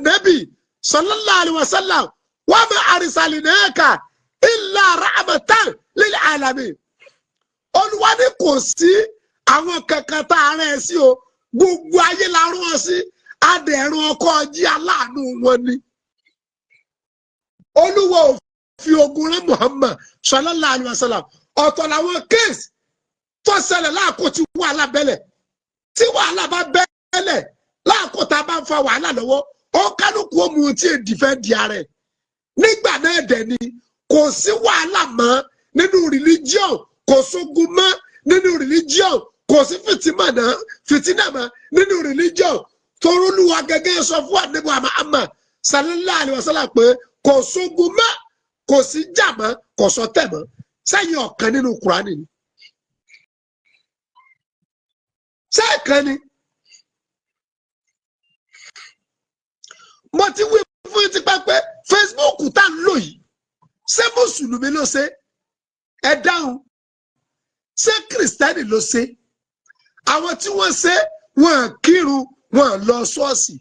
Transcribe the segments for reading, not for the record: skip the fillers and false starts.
Nabi sallallahu alaihi wasallam wa ma arsalinaka illa rahmatan lil alamin. Olúwa ní kò sí àwọn kankan tá a rán sí o, gbogbo ayé la rán sí, adẹ̀rùn ọkọ jí aláàánú wọn ni. Olúwa ò fi ogun rán Muhammad sallallahu alaihi wasallam. Ọ̀tọ̀ làwọn kéèsì tó ṣẹlẹ̀ láàkó tí wàhálà bẹ́lẹ̀, tí wàhálà bá bẹ́lẹ̀ láàkó tá a bá ń fa wàhálà lọ́wọ́, ó kálukú ó mú tí èdè fẹ́ di ara ẹ̀. Nígbà náà dẹ̀ ni kò sí wàhálà mọ́ nínú religion, kò sógun mọ́ nínú religion, kò sí fìtínà mọ́ nínú religion. Torí Olúwa gẹ́gẹ́ sọ fún Ànábì Muhammad sallallahu alaihi wasallam pé kò sógun mọ́, kò sí jà mọ́, kò sọ tẹ̀ mọ́. Sẹ́yìn ọ̀kan nínú Kùránì ni. Sẹ́ẹ̀kan ni. Mo ti wí fún ti pẹ́ pé Facebook tá ń lò yìí, ṣé Mùsùlùmí ló ṣe? Ẹ dáhùn. Ṣé Kìrìsìtẹ́nì ló ṣe? Àwọn tí wọ́n ṣe wọ́n kírun, wọ́n lọ ṣọ́ọ̀ṣì.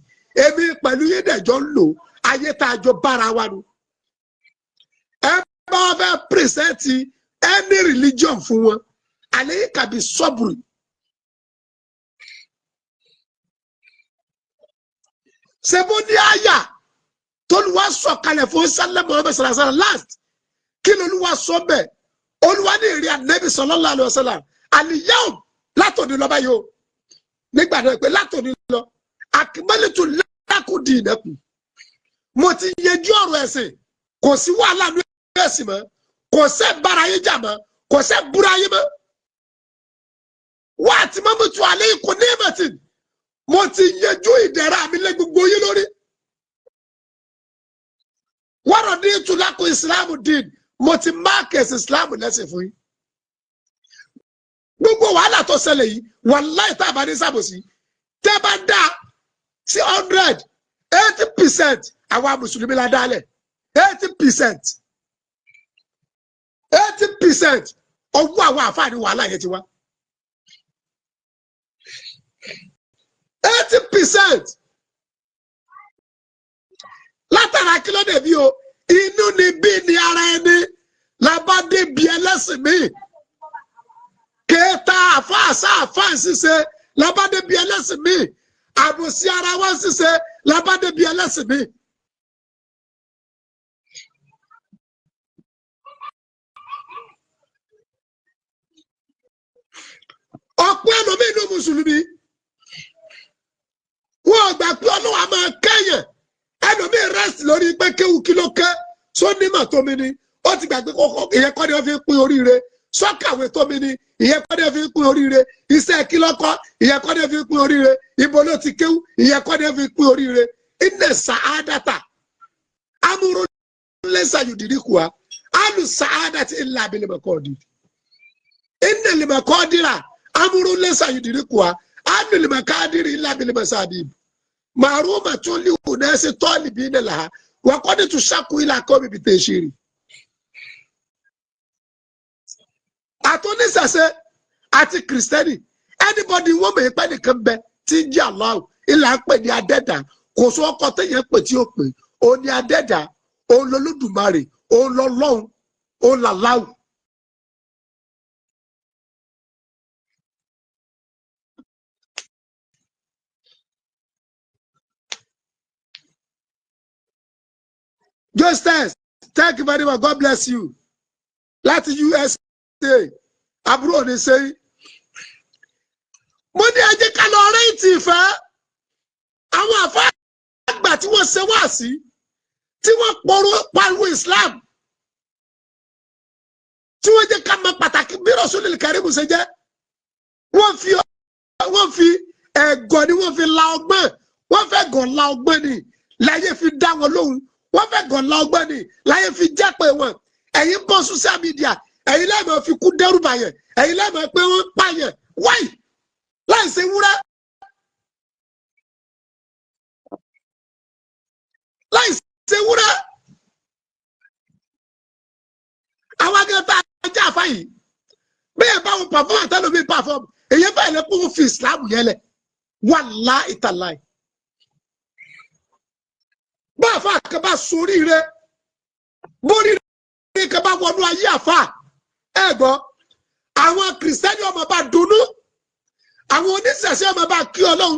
Èmi pẹ̀lú yídẹ̀jọ́ ń lò ayé tá a jọ bára wa nu. Ẹ bá wọn fẹ́ pírẹsẹ̀ntì any religion fún wọn, àlẹ́ yìí kàbí sọ́bùrù. Ṣé bó ní àyà t'Olúwa sọ̀kalẹ̀ fún sálẹ̀ Muhammad sallallahu alaihi wasallam last kí l'Olúwa sọ bẹ́ẹ̀? Olúwa ní ìrìn Ànábì sallallahu alaihi wasallam al-yawm látòní lọ báyìí o, nígbà náà pé látòní lọ akmaltu lakum dinakum, mo ti yẹjú ọ̀rọ̀ ẹ̀sìn, kò sí wàhálà ní ẹ̀sìn mọ́, kò sẹ́ bára yín jà mọ́, kò sẹ́ búra yín mọ́. Wa atmamtu alaykum ni'mati, mo ti yẹjú ìdẹ̀ra mi lé gbogbo yín lórí. Wa raditu lakum ìsìlámù dín, mo ti máàkì ẹ̀sìn ìsìlámù lẹ́sìn fún yín. Gbogbo wàhálà tó ṣẹlẹ̀ yìí, wàláhì tá a bá ní sábòsí, tẹ́ bá dá sí 100, 80% àwa Mùsùlùmí la dálẹ̀. 80% ọwọ́ àwọn àfáàní wàhálà yẹn ti wá. 80% látara kí ló dé bí o, inú ni bí ni ara ẹni labade bí ẹlẹ́sìn mi, kẹta àfáàsá àfáà ṣiṣẹ́ labade bí ẹlẹ́sìn mi, àbòsí ara wa ṣiṣẹ́ labade bí ẹlẹ́sìn mi. Ọ̀pọ̀ ẹlòmíì inú Mùsùlùmí wọ́n gbà pé Ọlọ́run máa kẹ́yàn, ẹlòmíì rest lórí pé kéwù kí ló kẹ́, só nímọ̀ tó mi ni, ó ti gbà pé ìyẹn kọ́ ni wọ́n fi pín oríire, sọ́kàwé tó mi ni, ìyẹn kọ́ ni wọ́n fi pín oríire, iṣẹ́ kí lọ́kọ́, ìyẹn kọ́ ni wọ́n fi pín oríire, ibo ló ti kéwù, ìyẹn kọ́ ni wọ́n fi pín oríire. Inna sa'adata amúrú lẹ́sà yudrikuha alu sa'adati illa bil maqadir. Inna lil maqadira amúrú lẹ́sà yudrikuha alu lil maqadiri illa bil masabib. Màrúmà tún lè wù náà ṣe tọ́ọ̀lì bí ní làá wà kọ́ ní tún ṣàkó ilà kọ́ bíbí tẹ̀ ṣe rí. Àtúnisẹ̀ṣẹ̀ àti Kìrìsìtẹ́nì anybody wọ́n mọ̀ ẹ́pẹ́ nìkan bẹ tí ń jẹ́ Allah ilà ń pè ní adẹ́dà, kò sọ ọkọ téèyàn pè tí ó pè, òun ní adẹ́dà, òun lolódùmarè, òun lọ́lọ́hun, òun làláhù. Justus, thank you very much. God bless you. Láti USA, àbúrò ní sẹ́yìn. Mo ní ẹ jẹ́ ká lọ rẹ́ǹtì ìfẹ́. Àwọn àfáà àgbà tí wọ́n ṣe wá sí, tí wọ́n pariwo Islam, tí wọ́n jẹ́ ká mọ̀ pàtàkì bí Rasulul Karim ṣe jẹ́. Wọ́n fi ẹ̀gọ́ ni wọ́n fi la ọgbọ́n, wọ́n fẹ́ gàn la ọgbọ́n ni láyé fi dá wọn lóhùn. Wọ́n fẹ́ gàn la ọgbọ́n ni láyé fi jẹ́ pé wọn. Ẹ̀yin bọ́ social media, ẹ̀yin lẹ́mọ̀ fi kú dẹ́rù bàyẹn, ẹ̀yin lẹ́mọ̀ pé wọ́n pààyàn. Why? Láì ṣe wúrẹ́. Láì ṣe wúrẹ́. Àwọn akẹ́kọ̀ọ́ ajá àfáyì. Bẹ́ẹ̀ báwọn pàfọ́m àtẹ́lómi pàfọ́m, èyí báyìí lẹ́kọ́ wọn fi Islam yẹn lẹ̀. Wallahi tallahi. àfáà kan bá sórí rẹ borí rẹ kan bá wọnú ayé àfáà ẹ gbọ́ àwọn kìrìsìtẹ́nì ọmọ bá dunnú àwọn oníṣẹ̀ṣẹ̀ ọmọ bá kí Ọlọ́run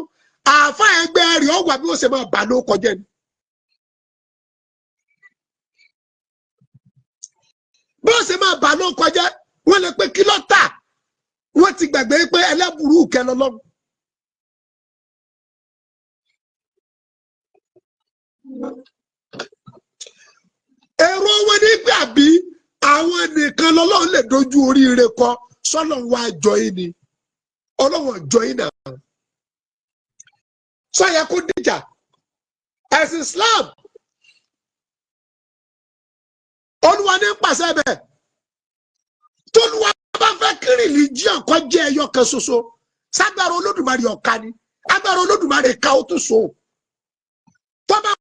àfáà ẹgbẹ́ rẹ̀ ó wà bí ó ṣe máa bà ló kọjá ni. bí ó ṣe máa bà ló kọjá wọ́n lè pé kí ló tà wọ́n ti gbàgbé pé ẹlẹ́bùrú kẹ́ lọ́lọ́run. èrò wọn ní gbàbí àwọn nìkan lọ́lọ́run lè dojú oríire kọ sọ́lọ́run wá jọ yín ni Ọlọ́run jọ yín náà sọ yẹ kó dìjà ẹ̀sìn Islam Olúwa ní pàṣẹ bẹ́ẹ̀ tólúwa bá fẹ́ kí religion kó jẹ́ ẹyọ kan ṣoṣo ságbára Olódùmarè ọ̀ka ni agbára Olódùmarè ká ó tún so tó bá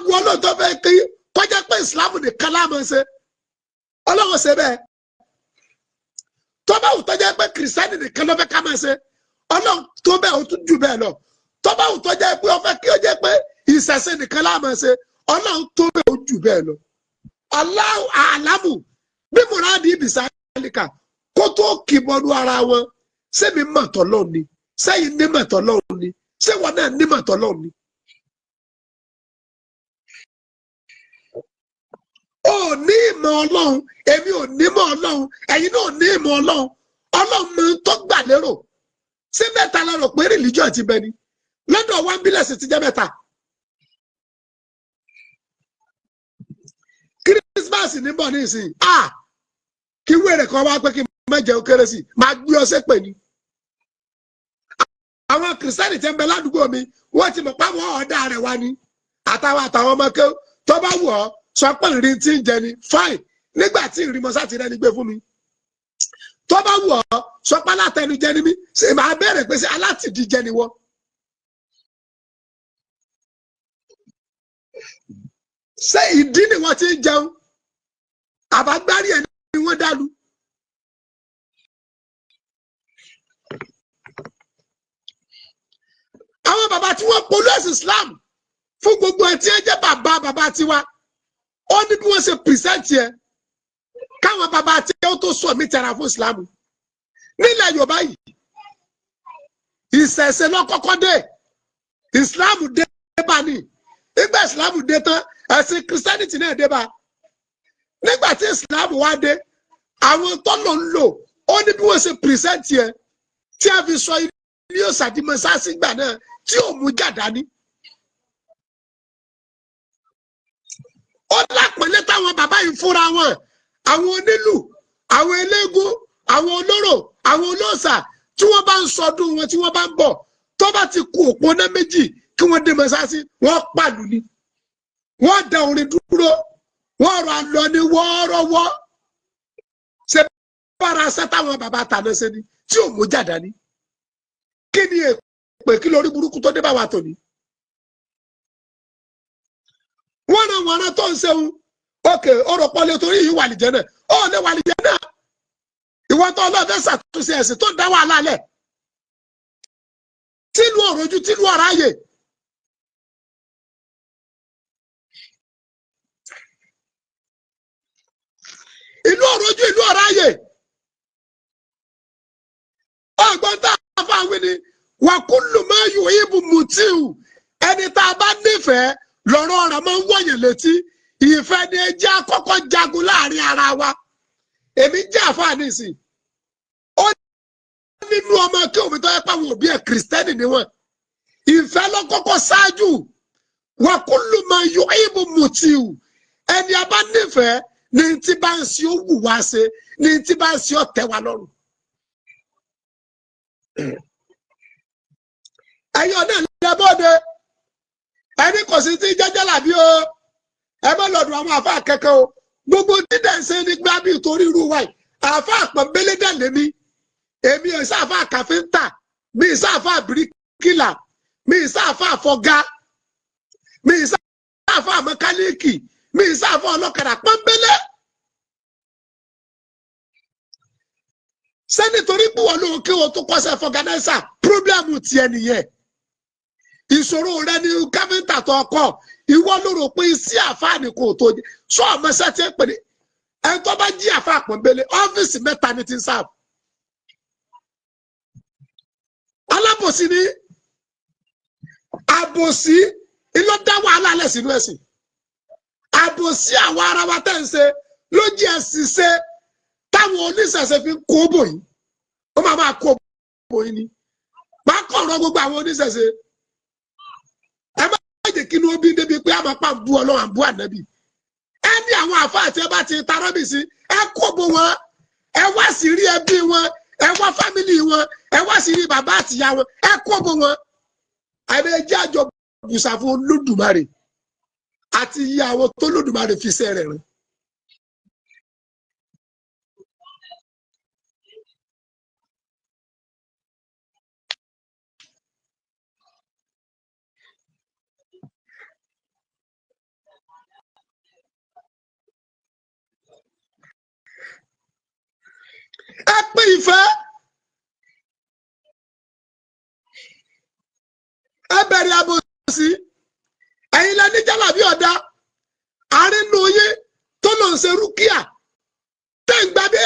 wù Ọlọ́run tó fẹ́ kí kọjá pé Islam nìkan láàmú ṣe Ọlọ́run ṣe bẹ́ẹ̀ tó bá wù tó jẹ́ pé kìrìsìtẹ́nì nìkan ló fẹ́ ká máa ṣe Ọlọ́run tó bẹ́ẹ̀ ó tún jù bẹ́ẹ̀ lọ tó bá wù tó jẹ́ pé ó fẹ́ kí ó jẹ́ pé ìṣẹ̀ṣe nìkan láàmú ṣe Ọlọ́run tó bẹ́ẹ̀ ó jù bẹ́ẹ̀ lọ. Allahu a'lamu bí mùràdì bisalika kó tó kìbọnú ara wọn ṣé mi mọ̀ tọ́lọ́ ni sẹ́yìn ní mọ̀ tọ́lọ́ ni ṣé wọn náà ní mọ̀ tọ́lọ́ ni. ó ní ìmọ̀ Ọlọ́run èmi ò ní ìmọ̀ Ọlọ́run ẹ̀yin náà ní ìmọ̀ Ọlọ́run Ọlọ́run mọ̀ tó gbà lérò ṣé mẹ́ta la rò pé religion ti bẹ ni lọ́dọ̀ wa ń bílẹ̀ sí ti jẹ́ mẹ́ta. Christmas ní bọ̀ ní ìsìn kí wèrè kan wá pé kí mẹ́jẹ ó kéré sí máa gbé ọsẹ pè ní. àwọn kìrìsìtẹ́nì tẹ́ ń bẹ ládùúgbò mi wọ́n ti mọ̀ páwọn ọ̀dà rẹ̀ wá ní àtàwọn ọmọ kẹ́ tó bá wù ọ́ sọ pé ìrìn tí ń jẹ ni fine nígbà tí ìrìn mọ́ sáà ti rẹ́ni gbé fún mi tó bá wù ọ́ sọ pé alátẹnujẹ ni mí ṣe máa bẹ̀rẹ̀ pé ṣe alátìdíjẹ ni wọ́n. ṣé ìdí ni wọ́n ti ń jẹun àbágbárí ẹ̀ ni wọ́n dálu. àwọn bàbá tí wọ́n polú ẹ̀sìn Islam fún gbogbo ẹ̀ tí ẹ jẹ́ bàbá tiwa ó ní bí wọ́n ṣe pìrìsẹ́ǹtì ẹ̀ káwọn bàbá tí ó tó sọ mí tẹ̀ra fún Islam nílẹ̀ Yorùbá yìí ìṣẹ̀ṣe ló kọ́kọ́ dé Islam dé bá ní nígbà Islam dé tán ẹ̀sìn Christianity náà dé bá nígbà tí Islam wá dé àwọn tó lò ń lò ó ní bí wọ́n ṣe pìrìsẹ́ǹtì ẹ̀ tí a fi sọ ilé òsàdìmọ̀ sásìgbà náà tí ò mú jà dání. ó lápẹ̀lẹ́ táwọn bàbá yìí fúnra wọn àwọn onílù àwọn eléégún àwọn olóró àwọn olóòṣà tí wọ́n bá ń sọdún wọn tí wọ́n bá ń bọ̀ tó bá ti ku òpónà méjì kí wọ́n dé mọ́sáàsì wọ́n pàlù ni wọ́n da orin dúró wọ́n rọ àlọ́ ní wọ́ọ́rọ́wọ́ ṣe bára ṣẹ́ táwọn bàbá tàná ṣe ni tí ò mú jà dání. kí ni èpè kí lórí burúkú tó dé bá wa tò ní. wọ́n rán tó ń ṣeun òkè ọ̀rọ̀ pọ́lẹ́ torí yìí wà lìjẹ́ náà ó lè wà lìjẹ́ náà ìwọ́n tó ọlọ́ọ̀fẹ́ ṣàtúnṣe ẹ̀sìn tó dá wàhálà lẹ̀ tìlú òrojú tìlú ọ̀rọ̀ ayè. ìlú òrojú ìlú ọ̀rọ̀ ayè ọgbọ́n tá a fà wí ni wàkúlù máa yù ìbù mùtíù ẹni tá a bá nífẹ̀ẹ́ lọ́rọ̀ ọ̀rọ̀ máa ń wọ̀nyẹ̀ létí ìfẹ́ ni ẹ jẹ́ àkọ́kọ́ jagun láàrin ara wa èmi jẹ́ àfààní sí ó nínú ọmọ kí omi tó yẹ pé àwọn òbí ẹ̀ kìrìsìtẹ́nì ni wọ́n ìfẹ́ ló kọ́kọ́ ṣáájú wàkúlù máa yù ìbù mùtíù ẹni a bá nífẹ̀ẹ́ ní tí bá ń ṣe ó wù wá ṣe ní tí bá ń ṣe ó tẹ́ wa lọ́rùn. ẹ̀yin ọ̀nà ìlẹ́bọ̀dẹ ẹni kò sí ti jẹ́jẹ́ làbí o ẹ má lọ́dún àwọn àfa kẹ́kẹ́ o gbogbo dídá ń ṣe ní gbábí torí irú wa yìí àfa àpọ̀nbélé dàlẹ́ mi èmi ò sáfà kàfíńtà mi ì sáfà bíríkìlà mi ì sáfà fọgá mi ì sáfà mẹkáníìkì mi ì sáfà ọlọ́kadà pọ́nbélé. ṣé nítorí pé wọn lóun kí wọn tó kọ́ṣẹ́ fọgànáísà pírọ́blẹ́mù tiẹ̀ nìyẹn ìṣòro rẹ ní káfíńtà tó ọkọ ìwọ ló rò pé sí àfáàní kò tó jẹ sọ ọmọ ṣẹ́ tí ń pè ní ẹni tó bá jí àfáà pọ̀nbélé ọ́fíìsì mẹ́ta ní ti ń sáàbù alábòsí ní àbòsí ló dá wàhálà lẹ̀ sínú ẹ̀sìn àbòsí àwọn ará wa tẹ̀ ń ṣe ló jẹ́ ẹ̀sìn ṣe táwọn oníṣẹ̀ṣe fi ń kó bò yìí ó máa kó bò yìí ni máa kọ̀ ọ̀rọ̀ gbogbo àwọn oníṣẹ̀ṣe ẹ má jẹ́ kí ni ó bí débi pé a máa pa bu ọlọ́run àbú ànábì ẹ ní àwọn àfáà tí ẹ bá ti tarọ́bì sí ẹ kó bò wọn ẹ wá sí rí ẹbí wọn ẹ wá fámìlì wọn ẹ wá sí rí bàbá àtìyá wọn ẹ kó bò wọn àbẹ ẹjẹ àjọ bùsà fún Olódùmarè àti iye àwọn tó Olódùmarè fi ṣe rẹ̀ rìn. ẹ pé ìfẹ́ ẹ bẹ̀rẹ̀ àbòsí ẹ̀yin lẹni jálàbí ọ̀dà àárínú yín tó lọ ń ṣe rúkìá tẹ̀ ń gba bí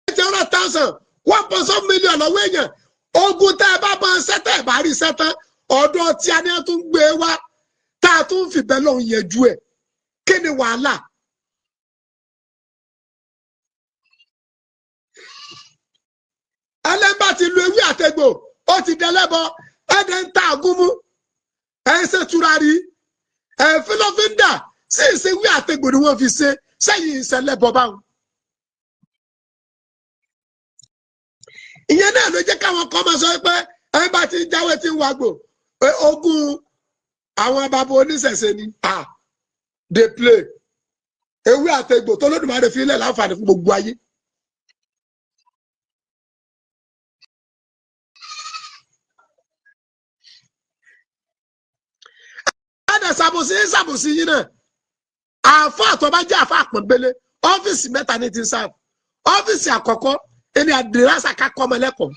800,000 1.7 million lọ́wọ́ èèyàn ogun tá ẹ bá bá ń sẹ́tẹ̀ ẹ̀ bá rí sẹ́tẹ̀ ọ̀dọ̀ tí a ní ẹ tún gbé wá tá a tún fìbẹ́ lọ́hùn yẹjú ẹ̀ kí ni wàhálà. ẹlẹ́mbà ti lu ewé àtẹ̀gbò ó ti dẹlẹ́bọ ẹ̀dẹ̀ ń ta àgúnmú ẹ̀ ń ṣe turari ẹ̀ fílọ́fíńdà sí ìṣèwé àtẹ̀gbò ni wọ́n fi ṣe sẹ́yìn ìṣẹ̀lẹ̀bọ báwọn. ìyẹn náà ló jẹ́ káwọn kan máa sọ pé ẹ̀ bá ti ń jáwé tí ń wàgbò ogún àwọn bàbá oníṣẹ̀ṣe ni dey play ewé àtẹ̀gbò tó Olódùmarè fi ilẹ̀ láǹfààní fún gbogbo ayé. sàbòsí yín náà àfọ àtọ́bá jẹ́ àfọ àpọ̀nbélé ọ́fíìsì mẹ́ta ní ti sáà ọ́fíìsì àkọ́kọ́ ẹni àdìrásà kákọ́ ọmọ ẹlẹ́kọ̀ọ́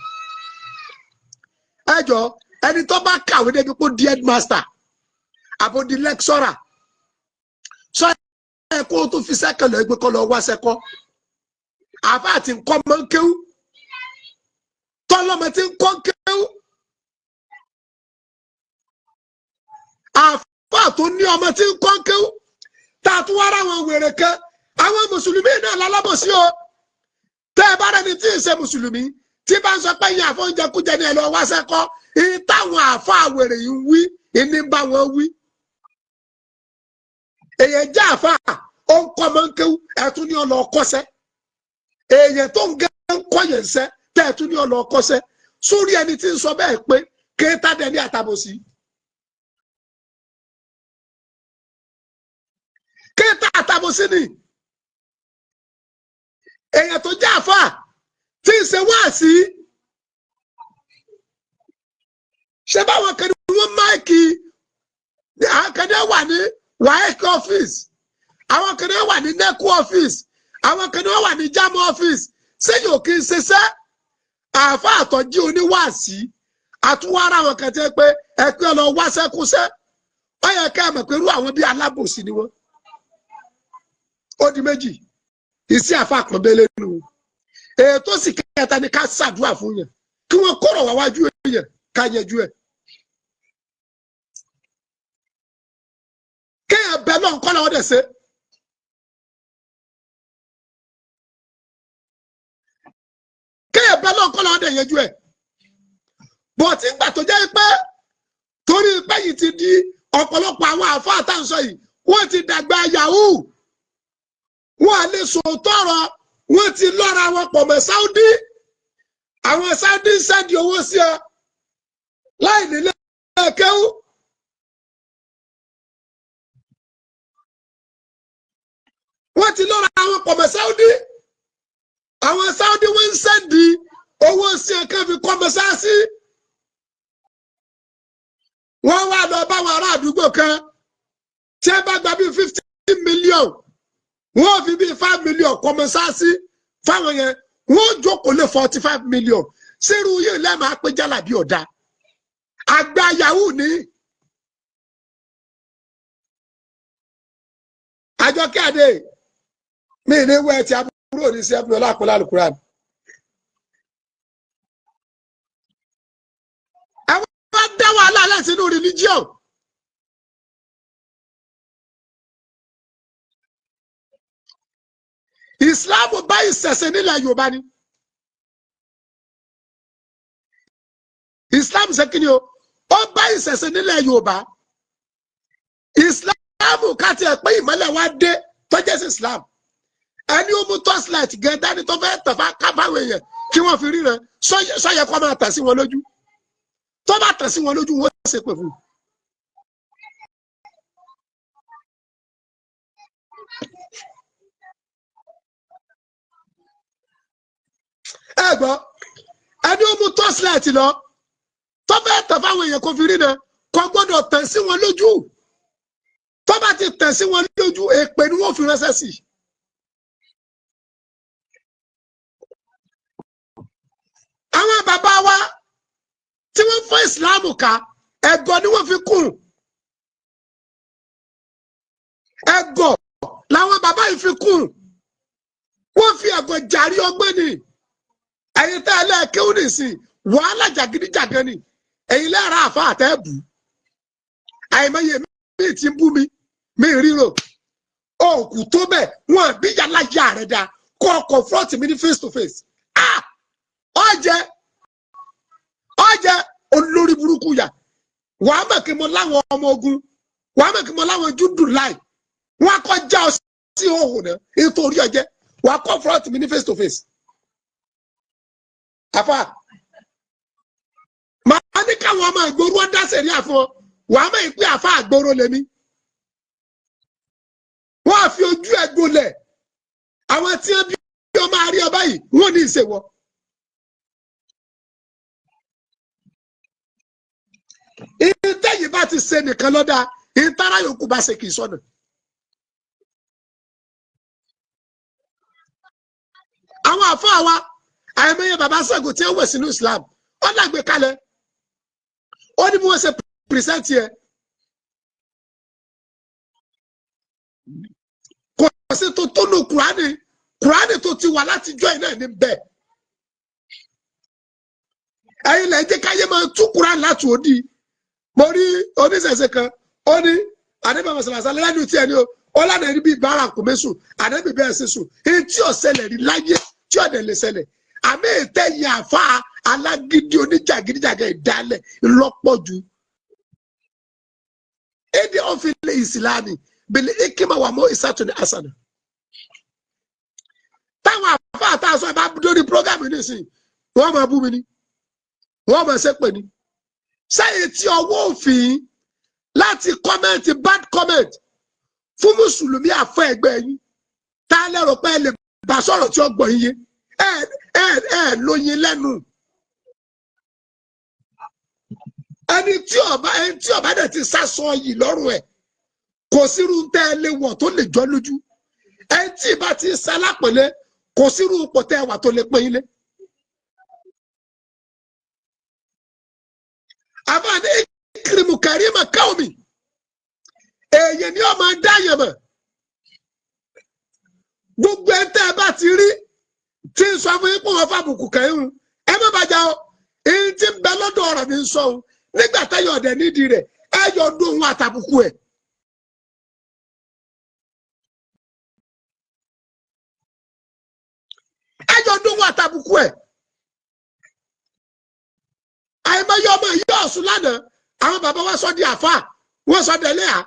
ẹjọ́ ẹni tó bá kàwé débi kó di headmaster àbò di lecturer sọ ẹ kó tó fi sẹ́kẹ̀lẹ̀ ẹgbẹ́ kọ́ lọ wá sẹ́kọ́ àfọ àti nǹkan mọ́ ń kéwú tọ́lọ́mọ ti ń kọ́ kéwú tó ní ọmọ tí ń kọ́ kéwú tá a tún wá ráwọn wèrè kan àwọn mùsùlùmí náà lálábòsí o tẹ́ ẹ bá rẹni tí ì ṣe mùsùlùmí tí bá ń sọ pé yín àfọ̀njẹkújẹ ni ẹ lọ wá sẹ́kọ́ ìyí táwọn àfọ àwèrè yìí ń wí ìní bá wọn wí. èèyàn jẹ́ àfọ ó ń kọ́ ọmọ ń kéwú ẹ tún ní ọlọ́ kọ́sẹ́ èèyàn tó ń gẹ́ ń kọ́ yẹn sẹ́ tẹ́ ẹ tún ní ọlọ́ kọ́sẹ́ sórí ẹni tí ń sọ bẹ́ẹ̀ pé kéétà dẹ ní àtàbòsí. kéèta àtàbòsí ni èèyàn tó jẹ́ àfà tí ń ṣe wáàsí ṣe báwọn kan ní wọ́n máìkì àwọn kan ní wà ní WAEC office àwọn kan ní wà ní NECO office àwọn kan ní wà ní JAMB office ṣé yóò kí n ṣiṣẹ́ àfà àtọ́jú oníwáàsí àtúwárà àwọn kan tẹ́ pé ẹ pé lọ wá sẹ́kúṣẹ́ ó yẹ ká mọ̀ pé irú àwọn bíi alábòsí ni wọ́n. Ó di méjì ìsí àfa àpọ̀nbélé nù ètò sì kẹta ni ká ṣàdúrà fún yẹn kí wọ́n kọ̀rọ̀ wá wájú yẹn ká yẹjú ẹ̀. kéèyàn bẹ náà kọ́ lọ́wọ́ dẹ̀ ṣe. kéèyàn bẹ náà kọ́ lọ́wọ́ dẹ̀ yẹjú ẹ̀. bọ̀tí ńgbà tó jẹ́ pé torí pé yìí ti di ọ̀pọ̀lọpọ̀ àwọn àfa àtàǹsọ yìí wọ́n ti dàgbà yahoo. Wọ́n á lè sòótọ́ ọ̀rọ̀ wọ́n ti lọ́ra wọn pọ̀ mọ́ Saudi àwọn Saudi ń sẹ́ndì owó sí ọ láì nílé kéwú. Wọ́n ti lọ́ra wọn pọ̀ mọ́ Saudi àwọn Saudi wọ́n ń sẹ́ndì owó sí ọ kán fi kọ́ mọ́sáàsì. Wọ́n wá lọ báwọn ará àdúgbò kan tí ẹ bá gba bíi 50 million. Wọ́n fi bí 5 million kọ́mọ́sáàsì fáwọn yẹn wọ́n jókòó lé 45 million sírú yìí lẹ́ẹ̀ma pé jálàbí ọ̀dà àgbà yahoo ní Àjọkẹ́ Adé mi ní wẹ́ẹ̀ tí àbúrò ní sí ẹ̀fún ọlápọ̀lá Al-Qur'an. Àwọn bá dá wàhálà láti inú religion. Islam bá ìṣẹ̀ṣẹ̀ nílẹ̀ Yorùbá ni. Islam ṣe kí ni o? Ó bá ìṣẹ̀ṣẹ̀ nílẹ̀ Yorùbá. Islam káti ẹ̀ pé ìmọ́lẹ̀ wá dé tó jẹ́ sí Islam. Ẹni ó mú torchlight gan dání tó fẹ́ tàn káfáwọn èèyàn kí wọ́n fi ríran sọ́yẹ kó máa tàn sí wọn lójú. Tó bá tàn sí wọn lójú wọ́n ṣe pè fún un. Ẹ gbọ́, ẹni ó mú torchlight lọ tó fẹ́ tàn fáwọn èèyàn kó fi ríran kò gbọ́dọ̀ tàn sí wọn lójú. Tó bá ti tàn sí wọn lójú èpè ni wọ́n fi ránṣẹ́ sí. Àwọn bàbá wa tí wọ́n fọ́ Islam ká ẹ̀gọ́ ni wọ́n fi kùn. Ẹ̀gọ́ làwọn bàbá yìí fi kùn. Wọ́n fi ẹ̀gọ́ jàrí ọgbọ́n ni. Ẹ̀yin tá ẹ lẹ́ẹ̀kẹ́ ó nìsín wàhálà jàgídíjàgan ni. Ẹ̀yin lẹ́ẹ̀rọ àfa àtẹ́bù. Àìmọye mi ti bú mi ríro. Òkú tó bẹ̀ wọ́n bí yàrá yà rẹ̀ dá kọ́ confront mi ní face to face. Ọjẹ́ olórí burúkú yà wàá mọ̀ kí mo láwọn ọmọ ogun wàá mọ̀ kí mo láwọn júdù láì wọ́n kọjá ọ sí òhùn náà nítorí ọjẹ́ wàá confront mi ní face to face. Àfà màá ní káwọn ọmọ ìgboro wọn dá sẹ̀rí àfọ wàá mọ̀ ìpín àfà àgboro lèmi. Wọ́n á fi ojú ẹ̀ gbolẹ̀ àwọn tí wọ́n bí ọmọ àrí ọba yìí wọ́n ní ìṣèwọ́. Ìtẹ́yìn bá ti ṣe nìkan lọ́dà ìtara yòókù bá ṣe kì í sọ̀nà. Àwọn àfáà wa àìmọye bàbá Ṣàngó tí ó wẹ̀ sínú Islam ó dàgbé kalẹ̀ ó ní bí wọ́n ṣe pìrìsẹ́ǹtì ẹ̀ kò sí tó tó nu Kùránì tó ti wà láti jọ́ iná ní bẹ́ẹ̀. Ẹ̀yin lẹ́yìn jẹ́ káyé máa tú Kùránì láti òdì. Mo rí oníṣẹ̀ṣe kan ó ní àdébà mọ̀sálásá lẹ́nu tí ẹni ó lánàá ẹni bíi bára kò mẹ́sùn àdébì bẹ́ẹ̀ ṣe sùn èyí tí ò ṣẹlẹ̀ rí láyé tí ò dẹ̀ lè ṣẹlẹ̀ àmì ìtẹ̀yìn àfa alágídí oníjàgídíjàgẹ̀ ìdálẹ̀ ńlọ́pọ̀ jù. Èdè ọ̀fìlẹ̀ ìsìlámì bẹ̀lẹ̀ ìkímọ̀ wà mọ́ ìsàtúndì àṣànà. Táwọn àfa àtàṣọ ẹ̀ bá dórí prógámù nísìnyí wọ́n máa bú mi ni wọ́n máa ṣépè ni. Sẹ́yìn tí ọwọ́ òfin láti kọ́mẹ́ǹtì bad comment fún mùsùlùmí àfẹ́ ẹgbẹ́ yín tá a lérò pé ẹ lè bá sọ̀rọ̀ tí ó gbọ́ yín yé ẹ lóyin lẹ́nu. Ẹni tí ọba dẹ̀ ti sásọ yìí lọ́rùn ẹ̀ kò sírú tẹ́ ẹ lé wọ̀ tó lè jọ lójú. Ẹni tí ìbá ti sálápẹ̀lẹ́ kò sírú ipò tẹ́ ẹ wà tó lè pín in lé. Àbáni ìkìrìmù kàrímà káwọ̀mì èèyàn ni ó máa dáyàn mọ̀ gbogbo ẹ̀ tẹ́ ẹ bá ti rí tí ń sọ fún yín pé wọ́n fàbùkù kẹ́hìn ẹ má bàjá o èyí tí ń bẹ lọ́dọ̀ ọ̀rọ̀ mi ń sọ o nígbà táyọ̀ ọ̀dẹ̀ nídìí rẹ̀ ẹ yọ ọdún òun àtàbùkù ẹ̀. ẹ yọ ọdún òun àtàbùkù ẹ̀. Àìmọye ọmọ yìí ọ̀sùn lánàá àwọn bàbá wa sọ di àfà wọ́n sọ délé à.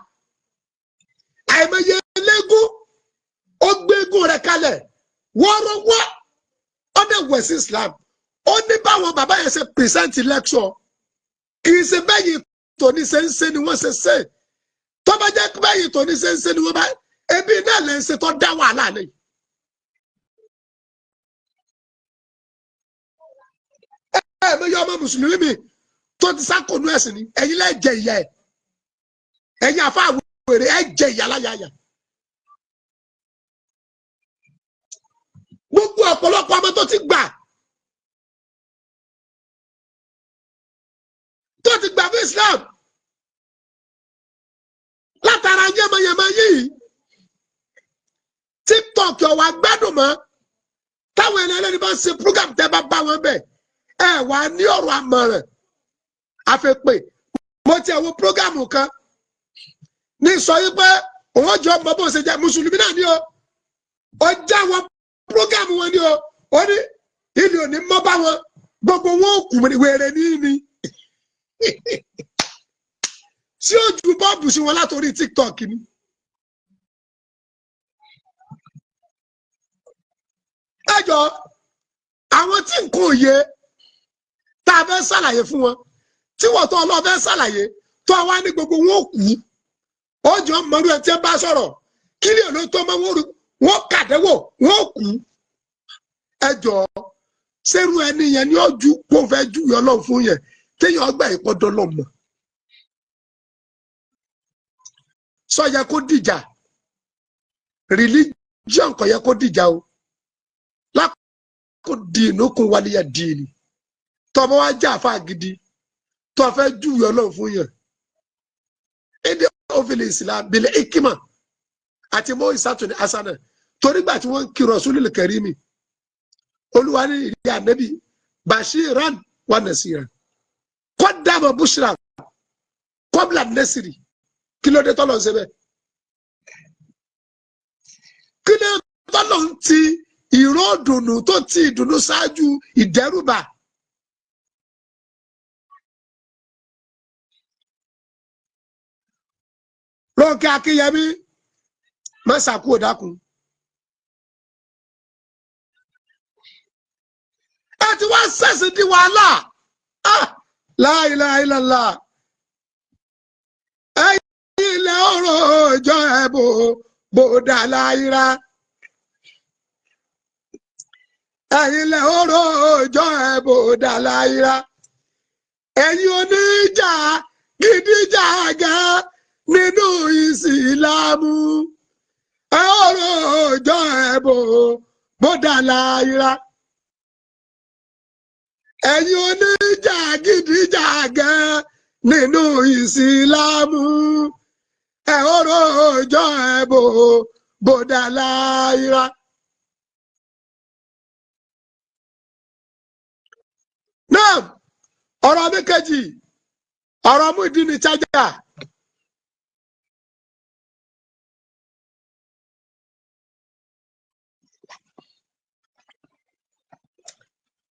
Àìmọye eléégún ó gbégún rẹ̀ kalẹ̀ wọ́ọ́rọ́wọ́ ó dẹ̀ wẹ̀ sí Islam ó ní báwọn bàbá yẹn ṣe present lecture kì í ṣe bẹ́yìí tòní ṣe ń ṣe ni wọ́n ṣe ṣe tó bá jẹ́ bẹ́yìí tòní ṣe ń ṣe ni wọ́n bá ebi náà lè ṣe tó dá wàhálà lẹ́yìn. Ẹ̀mẹ́yẹ ọmọ mùsùlùmí mi tó ti sákòónú ẹ̀sìn ni ẹ̀yin lẹ́ jẹ ìyá ẹ̀ ẹ̀yin àfa àwòrán ẹ̀ jẹ ìyá láyàyà. Gbogbo ọ̀pọ̀lọpọ̀ ọmọ tó ti gbà fún Islam látara yẹ́mọ̀yẹ́mọ̀ yìí TikTok ọ̀wà gbádùn mọ́ táwọn ẹlẹ́ni bá ṣe program tẹ́ bá bá wọn bẹ̀ ẹ wà ní ọ̀rọ̀ àmọ̀ràn àfẹ́pẹ́ mo ti ẹ̀wọ̀ program kan ní sọ yí pé òun jọ mọ bó ṣe jẹ́ mùsùlùmí náà ni o ó já wọn program wọn ni o ó ní ìlú òní mọ́ bá wọn gbogbo wọn ò kù wèrè ní ní tí ó ju bọ́ọ̀bù sí wọn látòrí TikTok ni. ẹjọ́ àwọn tí nǹkan òye tá a fẹ́ ṣàlàyé fún wọn tí wọ́n tó ọlọ́ọ̀ fẹ́ ṣàlàyé tó wá ní gbogbo wọn ò kú ó jọ mọ́rú ẹ̀ tí ẹ bá sọ̀rọ̀ kí ni èlò tó mọ́ wọn kàdéwò wọn ò kú. ẹjọ́ sẹ́rù ẹni yẹn ni ó ju kó fẹ́ ju Ọlọ́run fún yẹn téèyàn ọgbà ìpọ́dọ̀ lọ́mọ. sọ yẹ kó dìjà religion kò yẹ kó dìjà o lákò dìínú kún wálé dìínì tọmọ wa jà fà gidi tó fẹ́ ju Ọlọ́run fún yẹn èdè òfin Islam bìlẹ̀ ikima àti mọ́ ìsàtúni asana torí gbà tí wọ́n ń kí Rasulil Karimi Olúwa ní ìdí ànábì bashiran wa nasiran qaddama bushra qabla nasiri kí ló dé tọ́lọ̀ ń ṣe bẹ́ẹ̀ kí ló tọ́lọ̀ ń ti ìró ìdùnnú tó ti ìdùnnú ṣáájú ìdẹ́rùbà. Rónkẹ́ Akínyẹmí mẹ́sàkú òdákun ẹ ti wá sẹ́sì di wàhálà la ilaha illallah ẹ̀yin ilẹ̀ ọ̀rọ̀ ọjọ́ ẹ̀ bò dà láyìíra ẹ̀yin ilẹ̀ ọ̀rọ̀ ọjọ́ ẹ̀ bò dà láyìíra ẹ̀yin oníjà gidigidi gan nínú Ìsìlámù ọ̀rọ̀ ọjọ́ ẹ̀ bò dà láyìíra ẹ̀yin oníjà gidigidi nínú Ìsìlámù ọ̀rọ̀ ọjọ́ ẹ̀ bò dà láyìíra. náà ọ̀rọ̀ mi kejì ọ̀rọ̀ Muyideen Charger.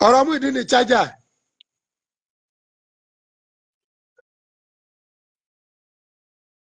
ọ̀rọ̀ Muyideen Charger